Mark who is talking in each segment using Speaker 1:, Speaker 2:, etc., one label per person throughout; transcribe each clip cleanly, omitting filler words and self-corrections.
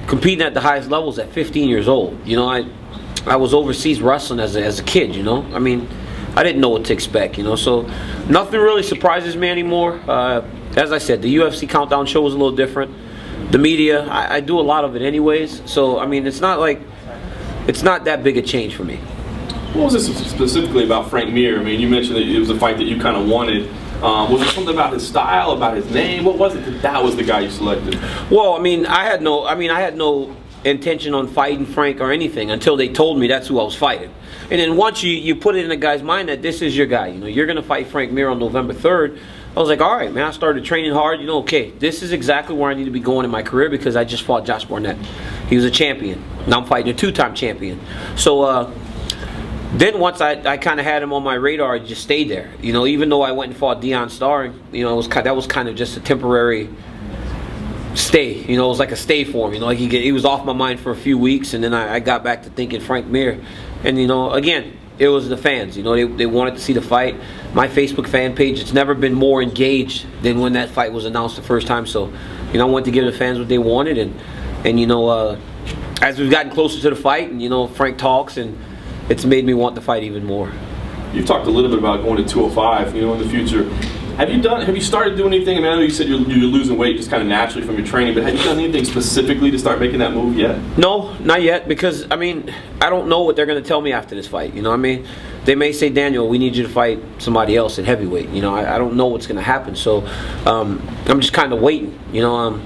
Speaker 1: competing at the highest levels at 15 years old. You know, I was overseas wrestling as a kid, you know. I mean, I didn't know what to expect, you know. So nothing really surprises me anymore. As I said, the UFC Countdown show was a little different. The media, I do a lot of it anyways. So, I mean, it's not that big a change for me.
Speaker 2: What was this specifically about Frank Mir? I mean, you mentioned that it was a fight that you kind of wanted. Was it something about his style, about his name? What was it that was the guy you selected?
Speaker 1: Well, I mean, I had no intention on fighting Frank or anything until they told me that's who I was fighting. And then once you put it in a guy's mind that this is your guy, you know, you're going to fight Frank Mir on November 3rd, I was like, all right, man, I started training hard. You know, okay, this is exactly where I need to be going in my career because I just fought Josh Barnett. He was a champion. Now I'm fighting a two-time champion. So then once I kind of had him on my radar, I just stayed there. You know, even though I went and fought Deion Starr, you know, that was kind of just a temporary stay. You know, it was like a stay for him. You know, like he was off my mind for a few weeks, and then I got back to thinking Frank Mir. And, you know, again, it was the fans. You know, they wanted to see the fight. My Facebook fan page, it's never been more engaged than when that fight was announced the first time. So, you know, I wanted to give the fans what they wanted. And you know, as we've gotten closer to the fight, and, you know, Frank talks, and it's made me want to fight even more.
Speaker 2: You've talked a little bit about going to 205, you know, in the future. Have you started doing anything? I mean, I know you said you're losing weight just kind of naturally from your training, but have you done anything specifically to start making that move yet?
Speaker 1: No, not yet, because, I mean, I don't know what they're going to tell me after this fight. You know what I mean? They may say, Daniel, we need you to fight somebody else at heavyweight. You know, I don't know what's going to happen, so I'm just kind of waiting, you know.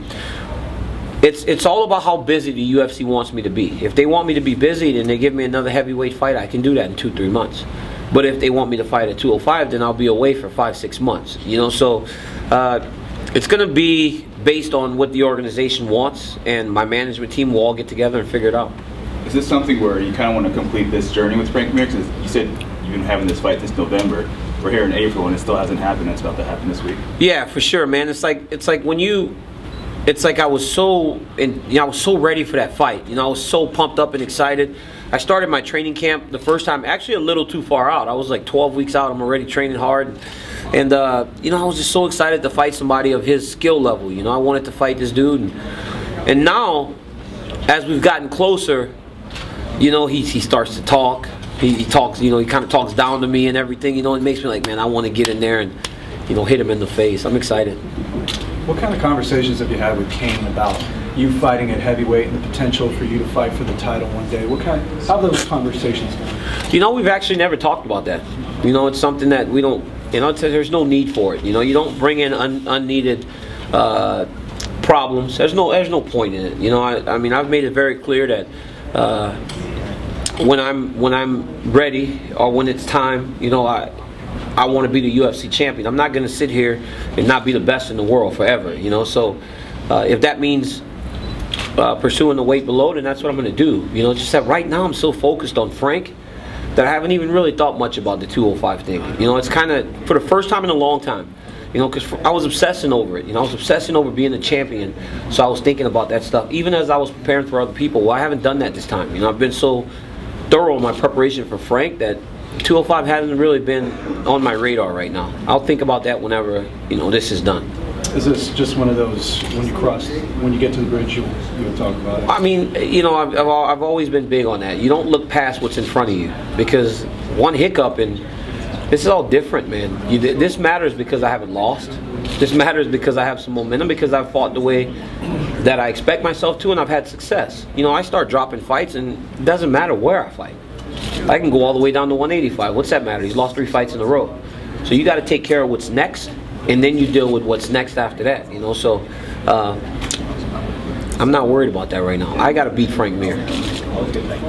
Speaker 1: It's all about how busy the UFC wants me to be. If they want me to be busy, then they give me another heavyweight fight. I can do that in 2-3 months. But if they want me to fight at 205, then I'll be away for 5-6 months. You know, so it's going to be based on what the organization wants, and my management team will all get together and figure it out.
Speaker 3: Is this something where you kind of want to complete this journey with Frank Mir? Because you said you've been having this fight this November. We're here in April, and it still hasn't happened. It's about to happen this week.
Speaker 1: Yeah, for sure, man. It's like when you. It's like I was so ready for that fight. You know, I was so pumped up and excited. I started my training camp the first time, actually a little too far out. I was like 12 weeks out. I'm already training hard. And, you know, I was just so excited to fight somebody of his skill level. You know, I wanted to fight this dude. And now, as we've gotten closer, you know, he starts to talk. He talks, you know, he kind of talks down to me and everything. You know, it makes me like, man, I want to get in there and, you know, hit him in the face. I'm excited.
Speaker 4: What kind of conversations have you had with Cain about you fighting at heavyweight and the potential for you to fight for the title one day? How are those conversations going?
Speaker 1: You know, we've actually never talked about that. You know, it's something that we don't, you know, there's no need for it. You know, you don't bring in unneeded problems. There's no point in it. You know, I mean, I've made it very clear that when I'm ready or when it's time, you know, I want to be the UFC champion. I'm not going to sit here and not be the best in the world forever, you know. So if that means pursuing the weight below, then that's what I'm going to do. You know, just that right now I'm so focused on Frank that I haven't even really thought much about the 205 thing. You know, it's kind of for the first time in a long time, you know, because I was obsessing over it. You know, I was obsessing over being the champion. So I was thinking about that stuff, even as I was preparing for other people. Well, I haven't done that this time. You know, I've been so thorough in my preparation for Frank that 205 hasn't really been on my radar right now. I'll think about that whenever, you know, this is done.
Speaker 4: Is this just one of those, when you get to the bridge, you'll talk about it?
Speaker 1: I mean, you know, I've always been big on that. You don't look past what's in front of you, because one hiccup and this is all different, man. This matters because I haven't lost. This matters because I have some momentum, because I've fought the way that I expect myself to, and I've had success. You know, I start dropping fights, and it doesn't matter where I fight. I can go all the way down to 185. What's that matter? He's lost 3 fights in a row. So you got to take care of what's next, and then you deal with what's next after that. You know, so I'm not worried about that right now. I got to beat Frank Mir.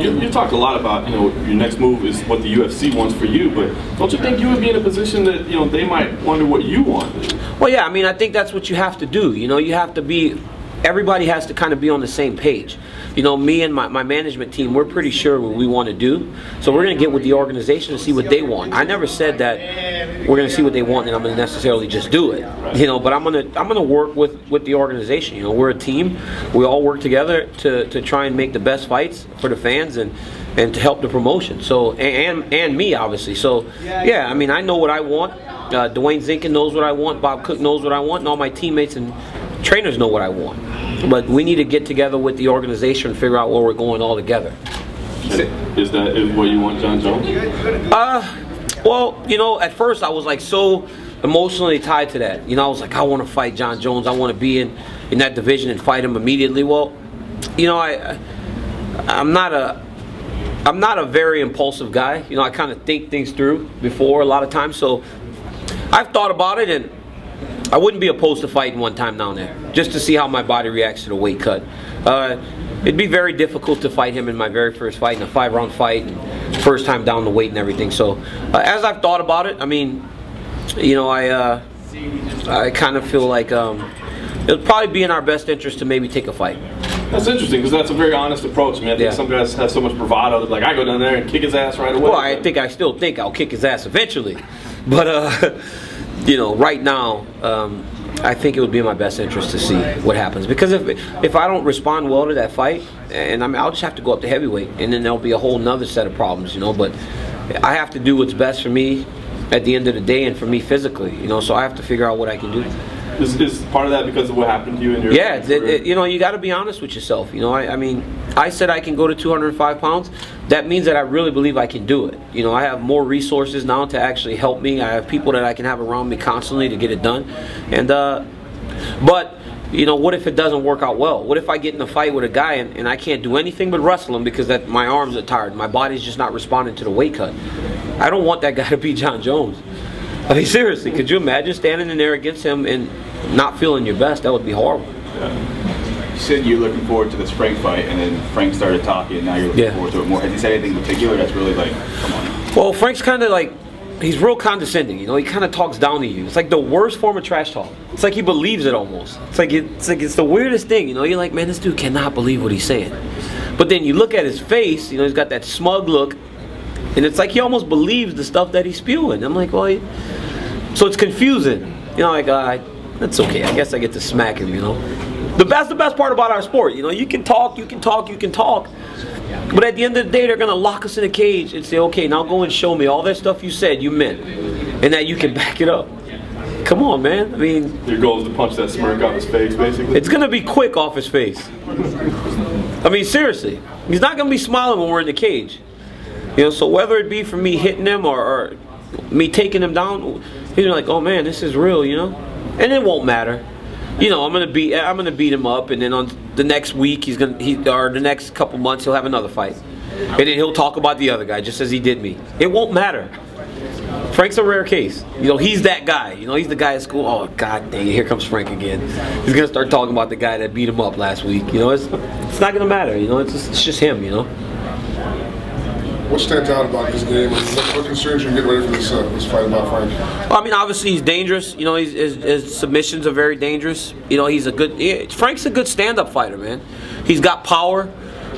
Speaker 2: You talked a lot about, you know, your next move is what the UFC wants for you, but don't you think you would be in a position that, you know, they might wonder what you want?
Speaker 1: Well, yeah, I mean, I think that's what you have to do. You know, you have to be. Everybody has to kind of be on the same page. You know, me and my management team, we're pretty sure what we want to do. So we're going to get with the organization and see what they want. I never said that we're going to see what they want and I'm going to necessarily just do it. You know, but I'm going to work with the organization. You know, we're a team. We all work together to try and make the best fights for the fans and to help the promotion. So and me, obviously. So yeah, I mean, I know what I want. Dwayne Zinkin knows what I want. Bob Cook knows what I want, and all my teammates and trainers know what I want. But we need to get together with the organization and figure out where we're going all together.
Speaker 2: Is that what you want, Jon Jones?
Speaker 1: Well, you know, at first I was like so emotionally tied to that. You know, I was like, I want to fight Jon Jones. I want to be in that division and fight him immediately. Well, you know, I'm not a very impulsive guy. You know, I kind of think things through before a lot of times. So I've thought about it, and I wouldn't be opposed to fighting one time down there just to see how my body reacts to the weight cut. It'd be very difficult to fight him in my very first fight, in a 5-round fight, and first time down the weight and everything. So as I've thought about it, I mean, you know, I kind of feel like it'll probably be in our best interest to maybe take a fight.
Speaker 2: That's interesting because that's a very honest approach. I mean, I think some guys have so much bravado that, like, I go down there and kick his ass right away.
Speaker 1: Well, I still think I'll kick his ass eventually, but you know, right now, I think it would be in my best interest to see what happens. Because if I don't respond well to that fight, and I mean, I'll just have to go up to heavyweight, and then there'll be a whole nother set of problems, you know. But I have to do what's best for me at the end of the day, and for me physically, you know. So I have to figure out what I can do.
Speaker 2: Is part of that because of what happened to you in your
Speaker 1: you know, you got to be honest with yourself. You know, I mean, I said I can go to 205 pounds. That means that I really believe I can do it. You know, I have more resources now to actually help me. I have people that I can have around me constantly to get it done. And but you know, what if it doesn't work out well? What if I get in a fight with a guy and I can't do anything but wrestle him because my arms are tired, my body's just not responding to the weight cut? I don't want that guy to be Jon Jones. I mean, seriously, could you imagine standing in there against him and not feeling your best? That would be horrible.
Speaker 3: You said you're looking forward to this Frank fight, and then Frank started talking, and now you're looking forward to it more. Has he said anything in particular that's really like, come on?
Speaker 1: Well, Frank's kind of like, he's real condescending, you know. He kind of talks down to you. It's like the worst form of trash talk. It's like he believes it almost. It's the weirdest thing, you know. You're like, man, this dude cannot believe what he's saying. But then you look at his face, you know, he's got that smug look, and it's like he almost believes the stuff that he's spewing. I'm like, well, so it's confusing, you know. Like, that's okay. I guess I get to smack him, you know. That's the best part about our sport, you know. You can talk, but at the end of the day, they're gonna lock us in a cage and say, okay, now go and show me all that stuff you said you meant, and that you can back it up. Come on, man. I mean,
Speaker 2: your goal is to punch that smirk off his face, basically.
Speaker 1: It's gonna be quick off his face. I mean, seriously, he's not gonna be smiling when we're in the cage, you know. So whether it be for me hitting him or me taking him down, he's like, oh man, this is real, you know. And it won't matter, you know. I'm gonna beat him up, and then on the next week or the next couple months he'll have another fight, and then he'll talk about the other guy just as he did me. It won't matter. Frank's a rare case, you know. He's that guy, you know. He's the guy at school. Oh God dang it, here comes Frank again. He's gonna start talking about the guy that beat him up last week. You know, it's not gonna matter. You know, it's just him. You know.
Speaker 5: What stands out about this game? What concerns you get ready for this fight about Frank?
Speaker 1: Well, I mean, obviously he's dangerous. You know, his submissions are very dangerous. You know, Frank's a good stand-up fighter, man. He's got power.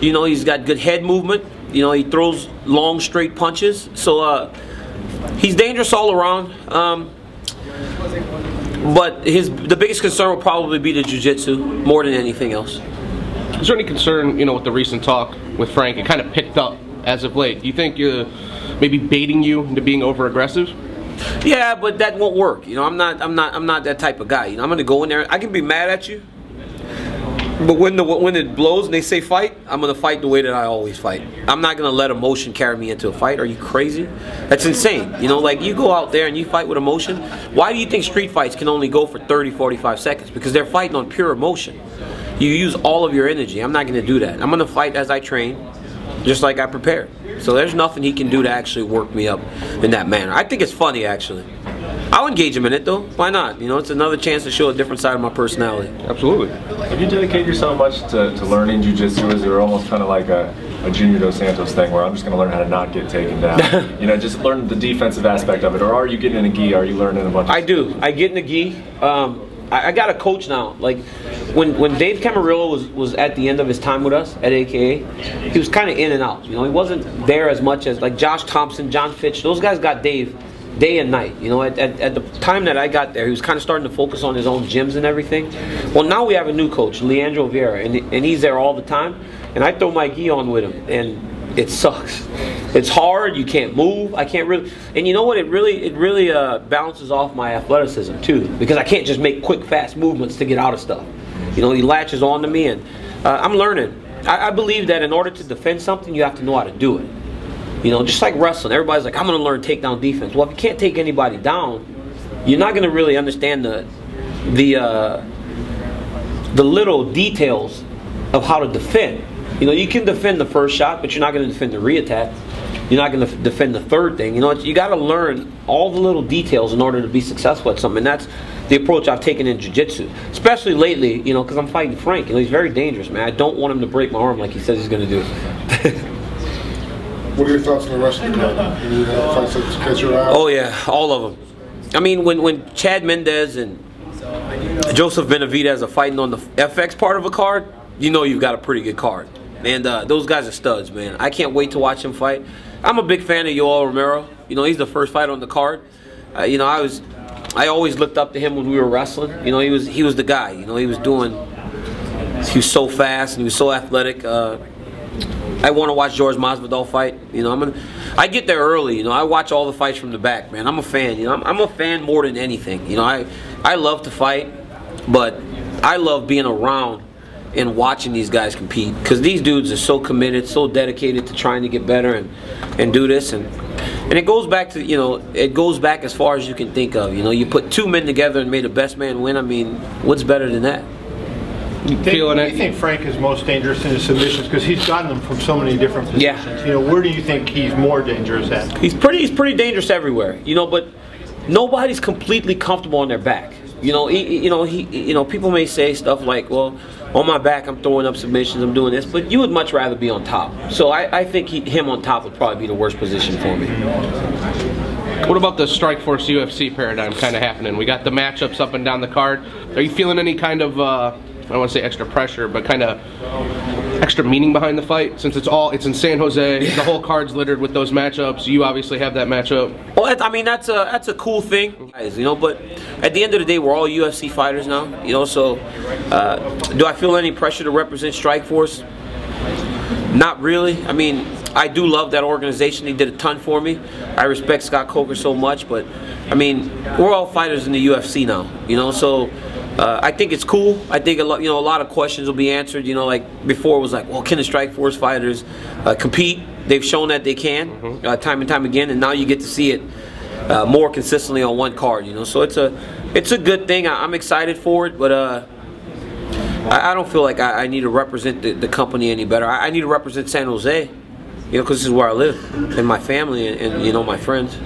Speaker 1: You know, he's got good head movement. You know, he throws long, straight punches. So he's dangerous all around. But the biggest concern will probably be the jiu-jitsu more than anything else.
Speaker 6: Is there any concern, you know, with the recent talk with Frank? It kind of picked up as of late. Do you think you're maybe baiting you into being over aggressive?
Speaker 1: Yeah, but that won't work. You know, I'm not that type of guy. You know, I'm gonna go in there. I can be mad at you, but when it blows and they say fight, I'm gonna fight the way that I always fight. I'm not gonna let emotion carry me into a fight. Are you crazy? That's insane. You know, like, you go out there and you fight with emotion. Why do you think street fights can only go for 30, 45 seconds? Because they're fighting on pure emotion. You use all of your energy. I'm not gonna do that. I'm gonna fight as I train, just like I prepared. So there's nothing he can do to actually work me up in that manner. I think it's funny, actually. I'll engage him in it, though. Why not? You know, it's another chance to show a different side of my personality.
Speaker 6: Absolutely.
Speaker 7: Have you dedicated yourself much to learning jiu-jitsu? Is there almost kind of like a Junior Dos Santos thing where I'm just going to learn how to not get taken down? You know, just learn the defensive aspect of it. Or are you getting in a gi? Are you learning a bunch of
Speaker 1: I do. I get in a gi. I got a coach now. Like, when Dave Camarillo was at the end of his time with us at AKA, he was kind of in and out. You know, he wasn't there as much as, like, Josh Thompson, John Fitch. Those guys got Dave day and night. You know, at the time that I got there, he was kind of starting to focus on his own gyms and everything. Well, now we have a new coach, Leandro Vieira, and he's there all the time. And I throw my gi on with him, and it sucks. It's hard. You can't move. I can't really. And you know what? It really balances off my athleticism too, because I can't just make quick, fast movements to get out of stuff. You know, he latches on to me, and I'm learning. I believe that in order to defend something, you have to know how to do it. You know, just like wrestling, everybody's like, I'm going to learn takedown defense. Well, if you can't take anybody down, you're not going to really understand the little details of how to defend. You know, you can defend the first shot, but you're not going to defend the re-attack. You're not going to defend the third thing. You know, you got to learn all the little details in order to be successful at something. And that's the approach I've taken in jiu-jitsu, especially lately. You know, because I'm fighting Frank. You know, he's very dangerous, man. I don't want him to break my arm like he says he's going to do.
Speaker 5: What are your thoughts on the rest of the card? Any fights that catch your eye?
Speaker 1: Oh yeah, all of them. I mean, when Chad Mendez and Joseph Benavidez are fighting on the FX part of a card, you know you've got a pretty good card. And those guys are studs, man. I can't wait to watch them fight. I'm a big fan of Yoel Romero. You know, he's the first fighter on the card. You know, I always looked up to him when we were wrestling. You know, he was the guy. You know, he was so fast and he was so athletic. I want to watch George Masvidal fight. You know, I get there early. You know, I watch all the fights from the back, man. I'm a fan. You know, I'm a fan more than anything. You know, I love to fight, but I love being around and watching these guys compete, because these dudes are so committed, so dedicated to trying to get better and do this, and it goes back to, you know, it goes back as far as you can think of. You know, you put two men together and made the best man win. I mean, what's better than that?
Speaker 8: Do you think Frank is most dangerous in his submissions, because he's gotten them from so many different positions?
Speaker 1: Yeah.
Speaker 8: You know, where do you think he's more dangerous at?
Speaker 1: He's pretty dangerous everywhere. You know, but nobody's completely comfortable on their back. You know, people may say stuff like, well, on my back I'm throwing up submissions, I'm doing this, but you would much rather be on top. So I think him on top would probably be the worst position for me.
Speaker 6: What about the Strikeforce UFC paradigm kind of happening? We got the matchups up and down the card. Are you feeling any kind of, I don't want to say extra pressure, but kind of extra meaning behind the fight, since it's in San Jose, the whole card's littered with those matchups. You obviously have that matchup.
Speaker 1: Well, I mean, that's a cool thing, you know, but at the end of the day, we're all UFC fighters now, you know, so do I feel any pressure to represent Strikeforce? Not really. I mean, I do love that organization. They did a ton for me. I respect Scott Coker so much, but I mean, we're all fighters in the UFC now, you know, so I think it's cool. I think a lot of questions will be answered. You know, like before it was like, well, can the Strikeforce fighters compete? They've shown that they can, time and time again, and now you get to see it more consistently on one card. You know, so it's a good thing. I'm excited for it, but I don't feel like I need to represent the company any better. I need to represent San Jose. You know, because this is where I live, and my family, and you know, my friends.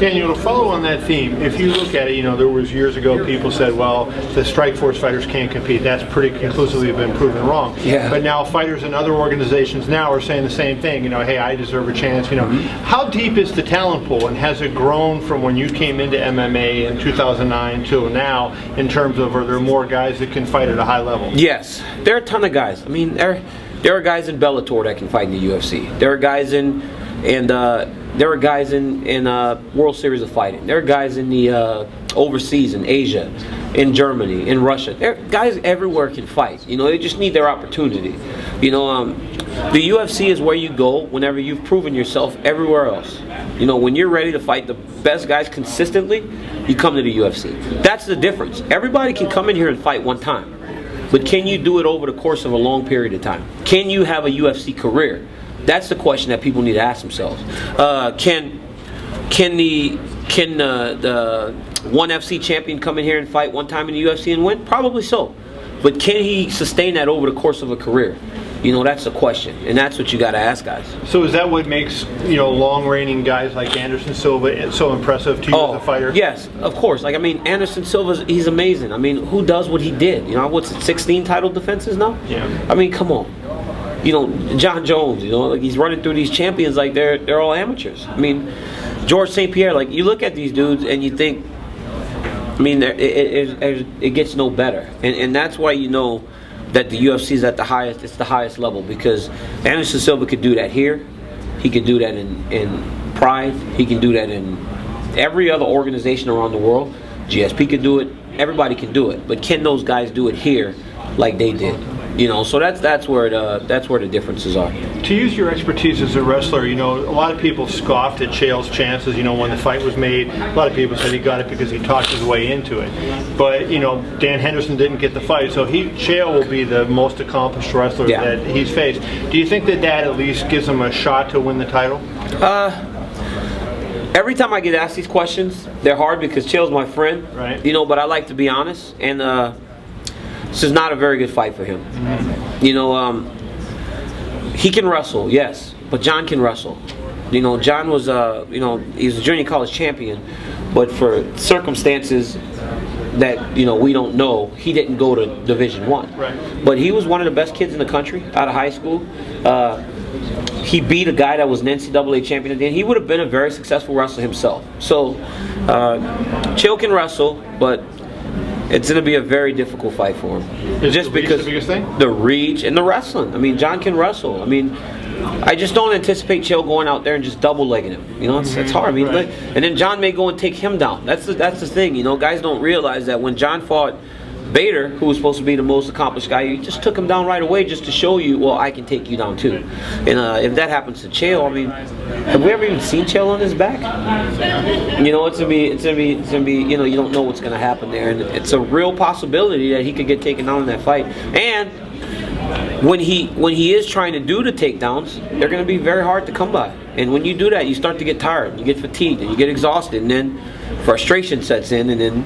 Speaker 8: Daniel, to follow on that theme, if you look at it, you know, there was years ago people said, well, the Strikeforce fighters can't compete. That's pretty conclusively been proven wrong.
Speaker 1: Yeah.
Speaker 8: But now fighters in other organizations now are saying the same thing. You know, hey, I deserve a chance. You know, how deep is the talent pool, and has it grown from when you came into MMA in 2009 to now in terms of, are there more guys that can fight at a high level?
Speaker 1: Yes, there are a ton of guys. I mean, there are guys in Bellator that can fight in the UFC. There are guys in World Series of Fighting. There are guys in the overseas, in Asia, in Germany, in Russia. Guys everywhere can fight. You know, they just need their opportunity. You know, the UFC is where you go whenever you've proven yourself everywhere else. You know, when you're ready to fight the best guys consistently, you come to the UFC. That's the difference. Everybody can come in here and fight one time. But can you do it over the course of a long period of time? Can you have a UFC career? That's the question that people need to ask themselves. Can the one FC champion come in here and fight one time in the UFC and win? Probably so. But can he sustain that over the course of a career? You know, that's the question, and that's what you got to ask guys.
Speaker 8: So is that what makes, you know, long-reigning guys like Anderson Silva so impressive to you as a fighter?
Speaker 1: Yes, of course. Like, I mean, Anderson Silva, he's amazing. I mean, who does what he did? You know, what's it, 16 title defenses now?
Speaker 8: Yeah.
Speaker 1: I mean, come on. You know, Jon Jones, you know, like he's running through these champions like they're all amateurs. I mean, George St. Pierre, like you look at these dudes and you think, I mean, it gets no better. And that's why you know that the UFC is at the highest, it's the highest level, because Anderson Silva could do that here. He could do that in Pride. He can do that in every other organization around the world. GSP can do it. Everybody can do it. But can those guys do it here like they did? You know, so that's where the differences are.
Speaker 8: To use your expertise as a wrestler, you know, a lot of people scoffed at Chael's chances, you know, when the fight was made. A lot of people said he got it because he talked his way into it. But, you know, Dan Henderson didn't get the fight, so Chael will be the most accomplished wrestler that he's faced. Do you think that at least gives him a shot to win the title?
Speaker 1: Every time I get asked these questions, they're hard because Chael's my friend,
Speaker 8: right?
Speaker 1: You know, but I like to be honest, and this is not a very good fight for him. You know, he can wrestle, yes, but Jon can wrestle. You know, Jon was, you know, he was a junior college champion, but for circumstances that, you know, we don't know, he didn't go to Division I.
Speaker 8: Right.
Speaker 1: But he was one of the best kids in the country out of high school. He beat a guy that was an NCAA champion at the end. He would have been a very successful wrestler himself. So, Chael can wrestle, but it's going to be a very difficult fight for him.
Speaker 8: Is
Speaker 1: just
Speaker 8: the reach
Speaker 1: because
Speaker 8: the biggest thing?
Speaker 1: The reach and the wrestling. I mean, Jon can wrestle. I mean, I just don't anticipate Chael going out there and just double legging him. You know, it's hard. I mean,
Speaker 8: Right.
Speaker 1: and then Jon may go and take him down. That's the thing. You know, guys don't realize that when Jon fought Bader, who was supposed to be the most accomplished guy, you just took him down right away just to show you, well, I can take you down too. And if that happens to Chael, I mean, have we ever even seen Chael on his back? You know, it's gonna be. You know, you don't know what's gonna happen there, and it's a real possibility that he could get taken down in that fight. And when he is trying to do the takedowns, they're gonna be very hard to come by. And when you do that, you start to get tired, you get fatigued, and you get exhausted, and then frustration sets in, and then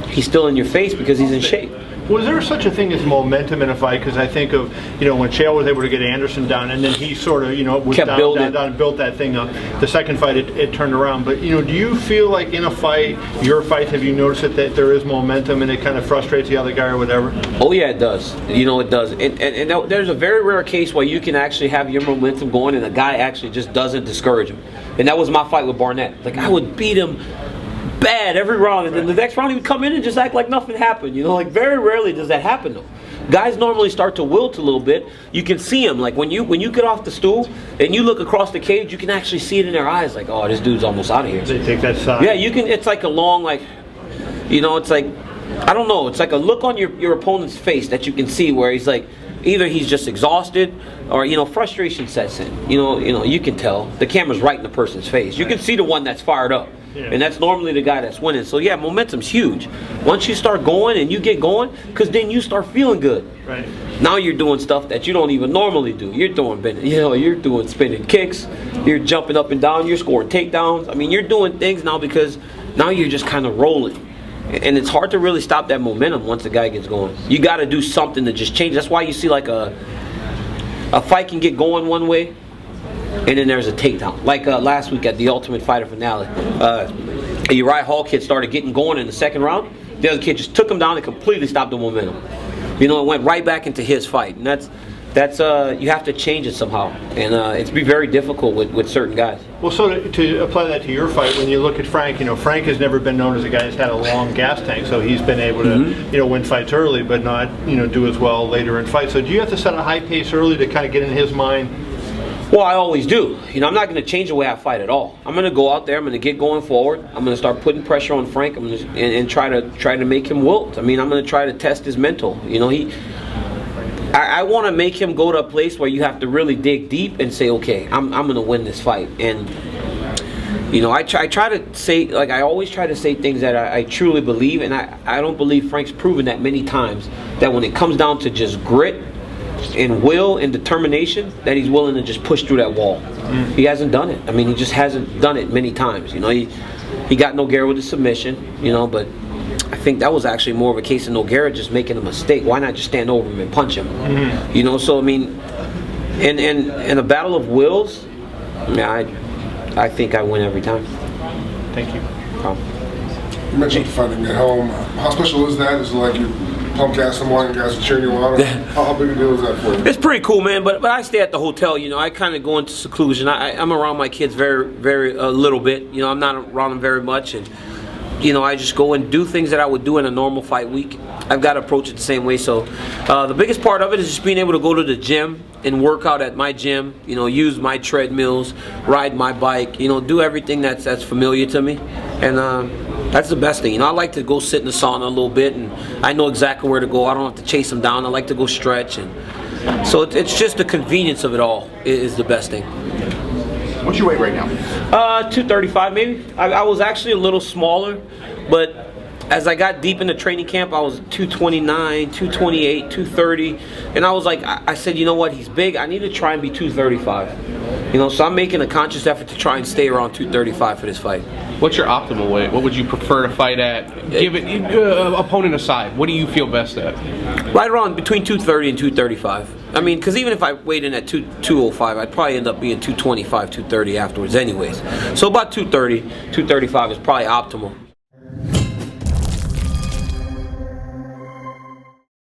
Speaker 1: he's still in your face because he's in shape.
Speaker 8: Was there such a thing as momentum in a fight? Because I think of, you know, when Chael was able to get Anderson down, and then he sort of, you know, was
Speaker 1: Kept
Speaker 8: down,
Speaker 1: building.
Speaker 8: down, and built that thing up. The second fight, it turned around. But, you know, do you feel like in a fight, your fight, have you noticed that there is momentum and it kind of frustrates the other guy or whatever?
Speaker 1: Oh yeah, it does. You know, it does. And there's a very rare case where you can actually have your momentum going and a guy actually just doesn't discourage him. And that was my fight with Barnett. Like, I would beat him bad every round, and then the next round he would come in and just act like nothing happened. You know, like very rarely does that happen though. Guys normally start to wilt a little bit. You can see them, like when you get off the stool and you look across the cage, you can actually see it in their eyes, like, oh, this dude's almost out of here.
Speaker 8: They take that side.
Speaker 1: Yeah, you can. It's like a long, like, you know, it's like, I don't know. It's like a look on your opponent's face that you can see where he's like, either he's just exhausted or, you know, frustration sets in. You know, you can tell. The camera's right in the person's face. You can see the one that's fired up. Yeah. And that's normally the guy that's winning. So yeah, momentum's huge. Once you start going and you get going, because then you start feeling good.
Speaker 8: Right.
Speaker 1: Now you're doing stuff that you don't even normally do. You're doing spinning kicks. You're jumping up and down. You're scoring takedowns. I mean, you're doing things now because now you're just kind of rolling. And it's hard to really stop that momentum once the guy gets going. You got to do something to just change. That's why you see like a fight can get going one way, and then there's a takedown. Like last week at the Ultimate Fighter finale, Uriah Hall kid started getting going in the second round. The other kid just took him down and completely stopped the momentum. You know, it went right back into his fight, and that's you have to change it somehow, and it's be very difficult with certain guys.
Speaker 8: Well, so to apply that to your fight, when you look at Frank, you know, Frank has never been known as a guy that's had a long gas tank, so he's been able to, you know, win fights early, but not, you know, do as well later in fights. So do you have to set a high pace early to kind of get in his mind?
Speaker 1: Well, I always do. You know, I'm not going to change the way I fight at all. I'm going to go out there. I'm going to get going forward. I'm going to start putting pressure on Frank. And try to make him wilt. I mean, I'm going to try to test his mental. You know, I want to make him go to a place where you have to really dig deep and say, okay, I'm going to win this fight. And you know, I try to say, like, I always try to say things that I truly believe, and I don't believe Frank's proven that many times, that when it comes down to just grit and will and determination, that he's willing to just push through that wall. He hasn't done it. I mean, he just hasn't done it many times. You know, he got Nogueira with a submission, you know, but I think that was actually more of a case of Nogueira just making a mistake. Why not just stand over him and punch him? You know, so I mean, in a battle of wills, yeah, I think I win every time.
Speaker 8: Thank you.
Speaker 5: You mentioned fighting at home. How special is that? Is it like you pump gas in the morning, guys are cheering you on? How big a deal is that for you?
Speaker 1: It's pretty cool, man. But I stay at the hotel. You know, I kind of go into seclusion. I'm around my kids very a little bit. You know, I'm not around them very much, and you know, I just go and do things that I would do in a normal fight week. I've got to approach it the same way. So the biggest part of it is just being able to go to the gym and work out at my gym. You know, use my treadmills, ride my bike. You know, do everything that's familiar to me, and That's the best thing. You know, I like to go sit in the sauna a little bit, and I know exactly where to go. I don't have to chase them down. I like to go stretch, and so it's just the convenience of it all is the best thing.
Speaker 9: What's your weight right now?
Speaker 1: 235 maybe. I was actually a little smaller, but as I got deep into training camp, I was 229, 228, 230, and I was like, I said, you know what, he's big, I need to try and be 235. You know, so I'm making a conscious effort to try and stay around 235 for this fight.
Speaker 6: What's your optimal weight? What would you prefer to fight at? Give it opponent aside. What do you feel best at?
Speaker 1: Right around between 230 and 235. I mean, because even if I weighed in at 205, I'd probably end up being 225, 230 afterwards anyways. So about 230, 235 is probably optimal.